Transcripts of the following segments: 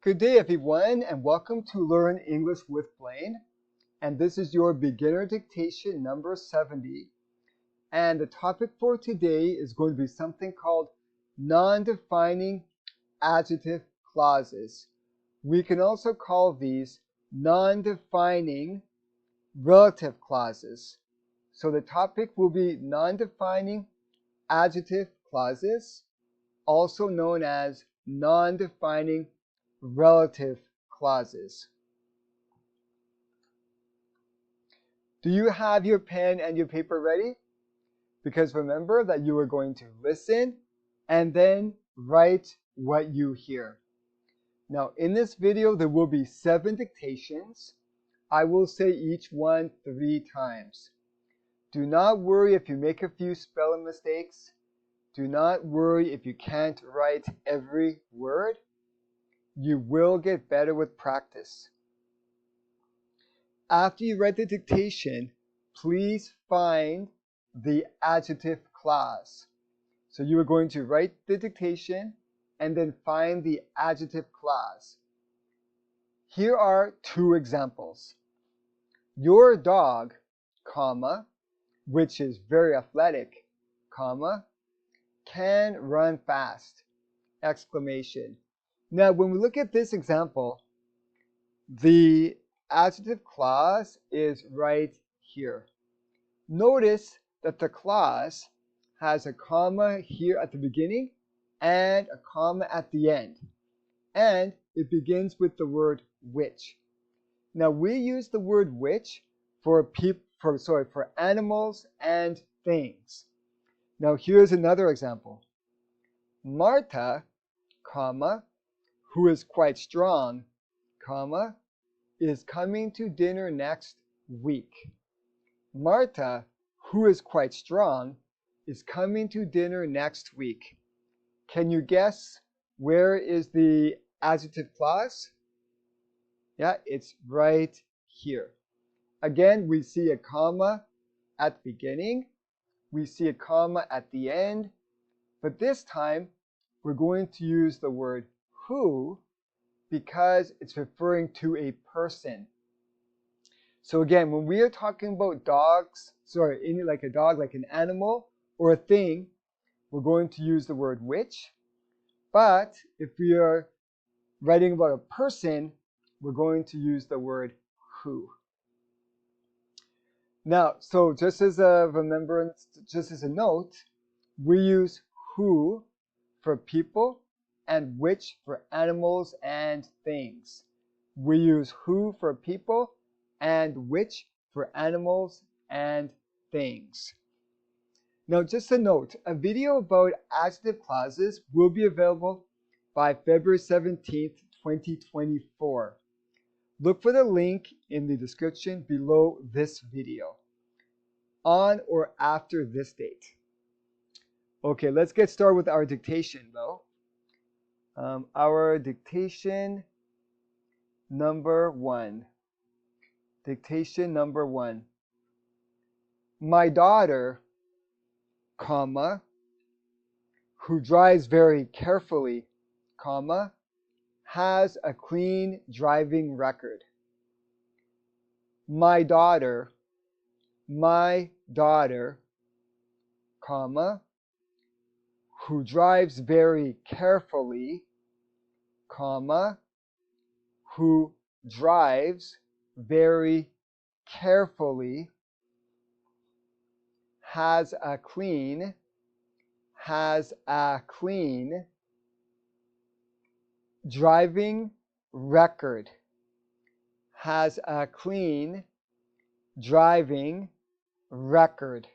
Good day, everyone, and welcome to Learn English with Blaine. And this is your beginner dictation number 70. And the topic for today is going to be something called non-defining adjective clauses. We can also call these non-defining relative clauses. So the topic will be non-defining adjective clauses, also known as non-defining relative clauses. Do you have your pen and your paper ready? Because remember that you are going to listen and then write what you hear. Now, in this video, there will be 7 dictations. I will say each one 3 times. Do not worry if you make a few spelling mistakes. Do not worry if you can't write every word. You will get better with practice. After you write the dictation, please find the adjective clause. So you are going to write the dictation and then find the adjective clause. Here are 2 examples. Your dog, comma, which is very athletic, comma, can run fast, exclamation. Now, when we look at this example, the adjective clause is right here. Notice that the clause has a comma here at the beginning and a comma at the end. And it begins with the word which. Now, we use the word which for animals and things. Now, here's another example. Martha, comma, who is quite strong, comma, is coming to dinner next week. Martha, who is quite strong, is coming to dinner next week. Can you guess where is the adjective clause? Yeah, it's right here. Again, we see a comma at the beginning. We see a comma at the end. But this time, we're going to use the word who because it's referring to a person. So again, when we are talking about dogs, like a dog, like an animal or a thing, we're going to use the word which. But if we are writing about a person, we're going to use the word who. Now, so just as a remembrance, just as a note, we use who for people and which for animals and things. We use who for people and which for animals and things. Now, just a note, a video about adjective clauses will be available by February 17th, 2024. Look for the link in the description below this video, on or after this date. Okay, let's get started with our dictation though. Our dictation number 1. Dictation number 1. My daughter, comma, who drives very carefully, comma, has a clean driving record. My daughter, comma, who drives very carefully, comma, who drives very carefully, has a clean driving record, has a clean driving record.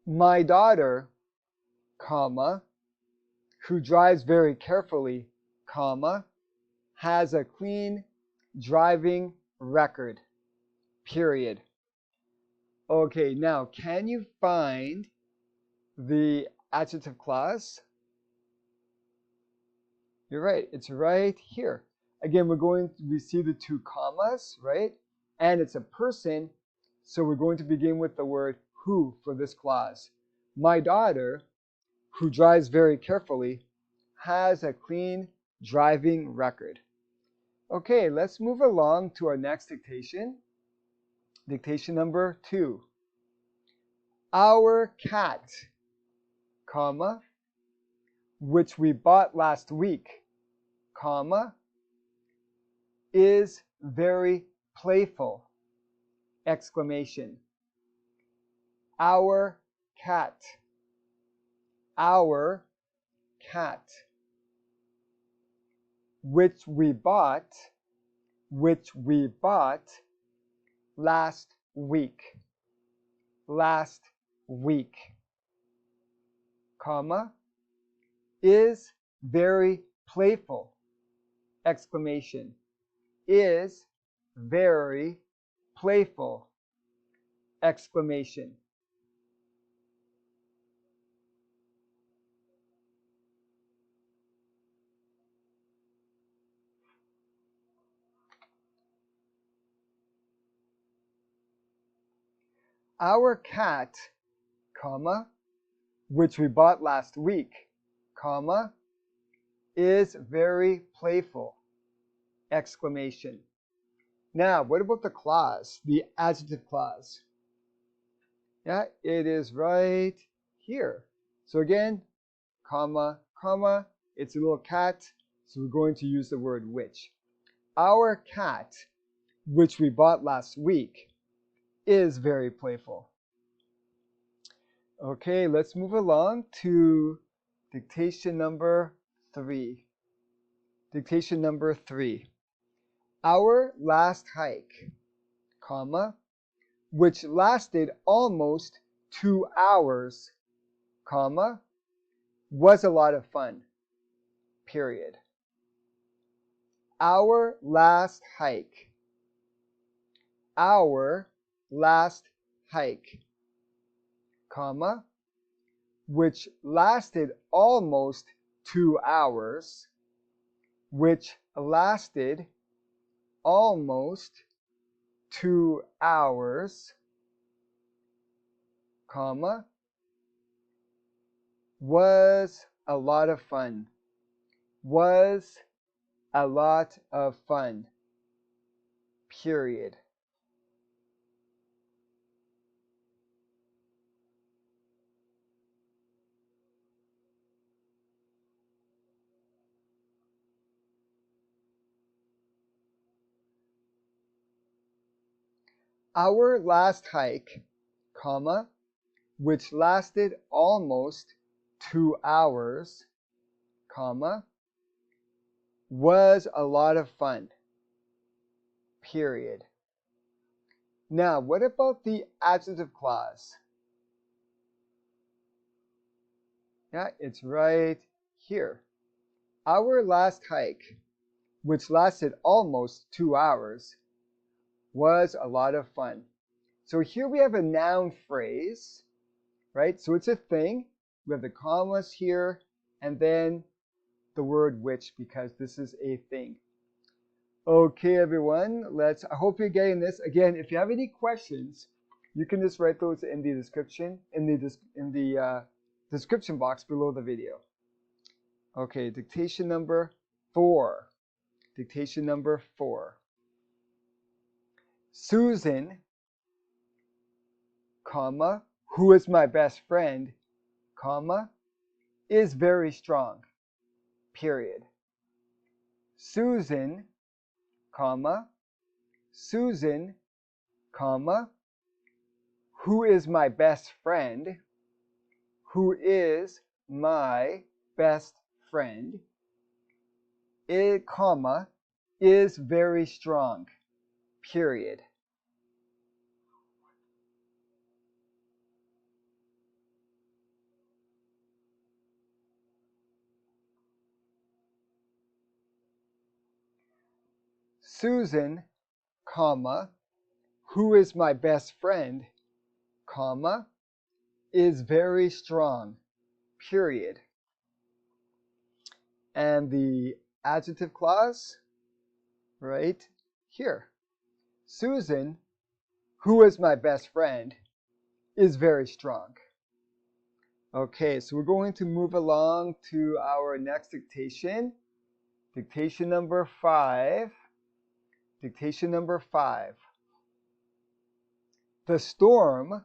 My daughter, comma, who drives very carefully, comma, has a clean driving record, period. Okay, now can you find the adjective clause? You're right, it's right here. Again, we see the 2 commas, right? and it's a person, so we're going to begin with the word who for this clause. My daughter, who drives very carefully, has a clean driving record. Okay, let's move along to our next dictation. Dictation number 2. Our cat, comma, which we bought last week, comma, is very playful, exclamation. Our cat, which we bought last week, comma, is very playful, exclamation. Is very playful, exclamation. Our cat, comma, which we bought last week, comma, is very playful, exclamation. Now, what about the clause, the adjective clause? Yeah, it is right here. So again, comma, comma, it's a little cat, so we're going to use the word which. Our cat, which we bought last week, is very playful. Okay, let's move along to dictation number 3. Dictation number 3. Our last hike, comma, which lasted almost 2 hours, comma, was a lot of fun, period. Our last hike, comma, which lasted almost 2 hours, comma, was a lot of fun, period. Our last hike, comma, which lasted almost 2 hours, comma, was a lot of fun, period. Now, what about the adjective clause? Yeah, it's right here. Our last hike, which lasted almost 2 hours, was a lot of fun. So here we have a noun phrase, right? So it's a thing. We have the commas here, and then the word which, because this is a thing. Okay, everyone, I hope you're getting this. Again, if you have any questions, you can just write those in the description, in the description box below the video. Okay, dictation number 4. Dictation number 4. Susan, comma, who is my best friend, comma, is very strong, period. Susan, comma, who is my best friend, comma, is very strong, period. Susan, comma, who is my best friend, comma, is very strong, period. And the adjective clause, right here. Susan, who is my best friend, is very strong. Okay, so we're going to move along to our next dictation. Dictation number 5. Dictation number 5. The storm,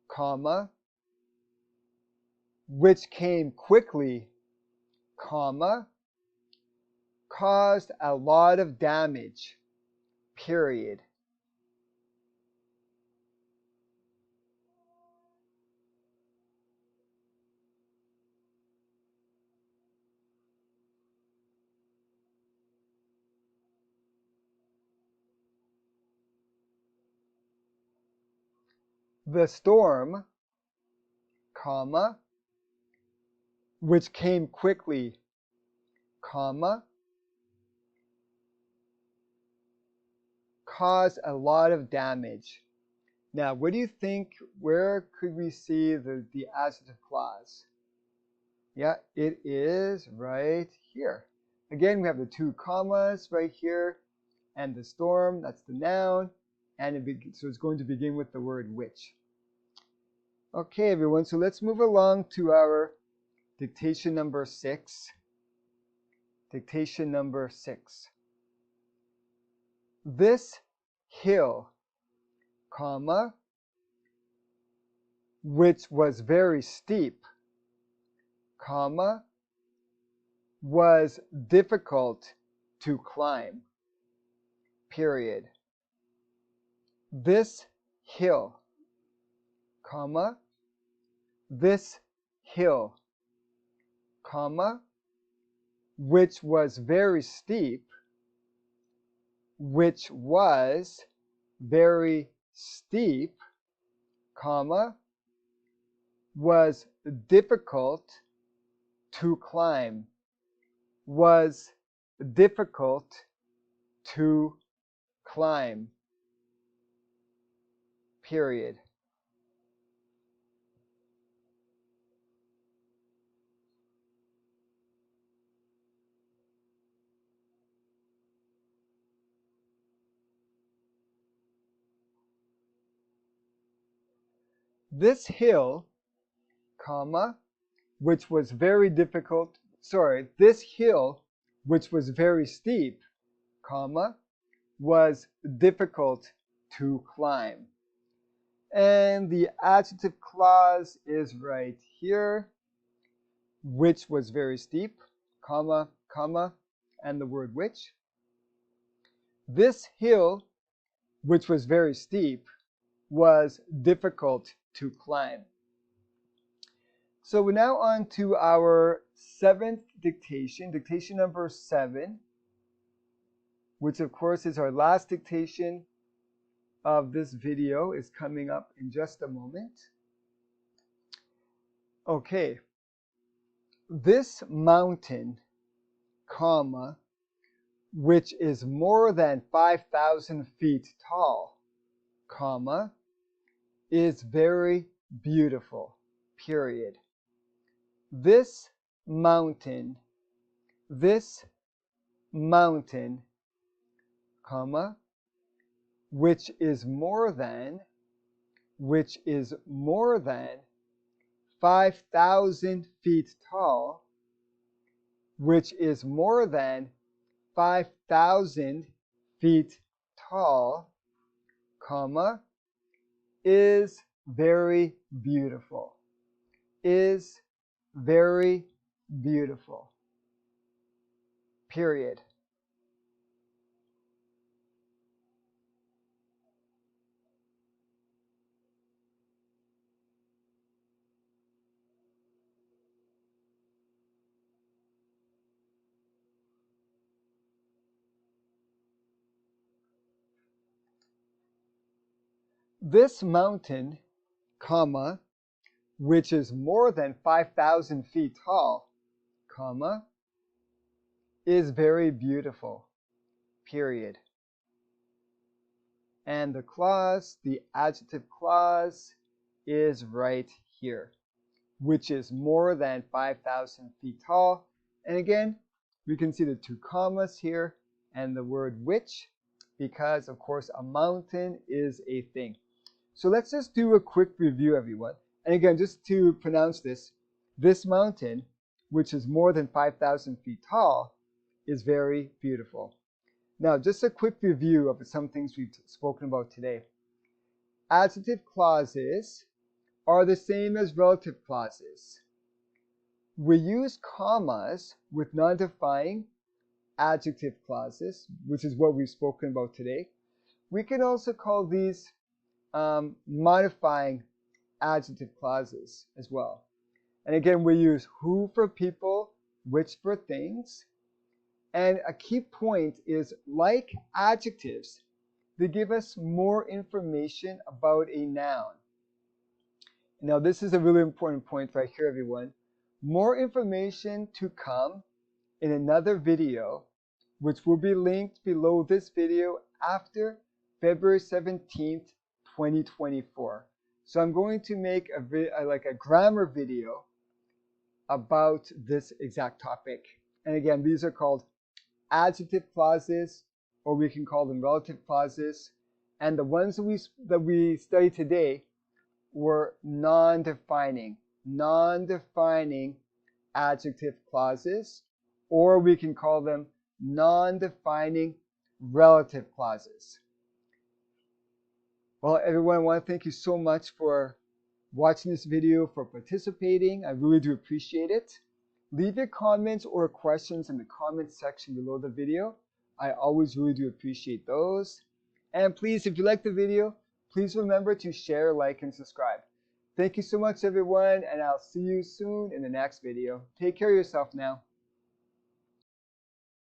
comma, which came quickly, comma, caused a lot of damage, period. The storm, comma, which came quickly, comma, caused a lot of damage. Now, what do you think, where could we see the adjective clause? Yeah, it is right here. Again, we have the 2 commas right here, and the storm, that's the noun, and so it's going to begin with the word which. Okay, everyone, so let's move along to our dictation number 6. Dictation number 6. This hill, comma, which was very steep, comma, was difficult to climb, period. This hill, comma, this hill, comma, which was very steep, which was very steep, comma, was difficult to climb, was difficult to climb, period. This hill, comma, which was very difficult, this hill, which was very steep, comma, was difficult to climb. And the adjective clause is right here, which was very steep, comma, comma, and the word which. This hill, which was very steep, was difficult to climb. So we're now on to our 7th dictation, dictation number 7, which of course is our last dictation of this video, is coming up in just a moment. Okay, this mountain, comma, which is more than 5,000 feet tall, comma, is very beautiful, period. This mountain, comma, which is more than 5,000 feet tall, which is more than 5,000 feet tall, comma, is very beautiful, is very beautiful, period. This mountain, comma, which is more than 5,000 feet tall, comma, is very beautiful, period. And the clause, the adjective clause, is right here, which is more than 5,000 feet tall. And again, we can see the 2 commas here and the word which. because, of course, a mountain is a thing. So let's just do a quick review, everyone. And again, just to pronounce this mountain, which is more than 5,000 feet tall, is very beautiful. Now, just a quick review of some things we've spoken about today. Adjective clauses are the same as relative clauses. We use commas with non-defining adjective clauses, which is what we've spoken about today. We can also call these modifying adjective clauses as well. And again, we use who for people, which for things. And a key point is, like adjectives, they give us more information about a noun. Now, this is a really important point right here, everyone. More information to come in another video, which will be linked below this video after February 17th, 2024. So I'm going to make a grammar video about this exact topic. And again, these are called adjective clauses, or we can call them relative clauses. And the ones that we studied today were non-defining adjective clauses, or we can call them non-defining relative clauses. Well, everyone, I want to thank you so much for watching this video, for participating. I really do appreciate it. Leave your comments or questions in the comments section below the video. I always really do appreciate those. And please, if you like the video, please remember to share, like, and subscribe. Thank you so much, everyone, and I'll see you soon in the next video. Take care of yourself now.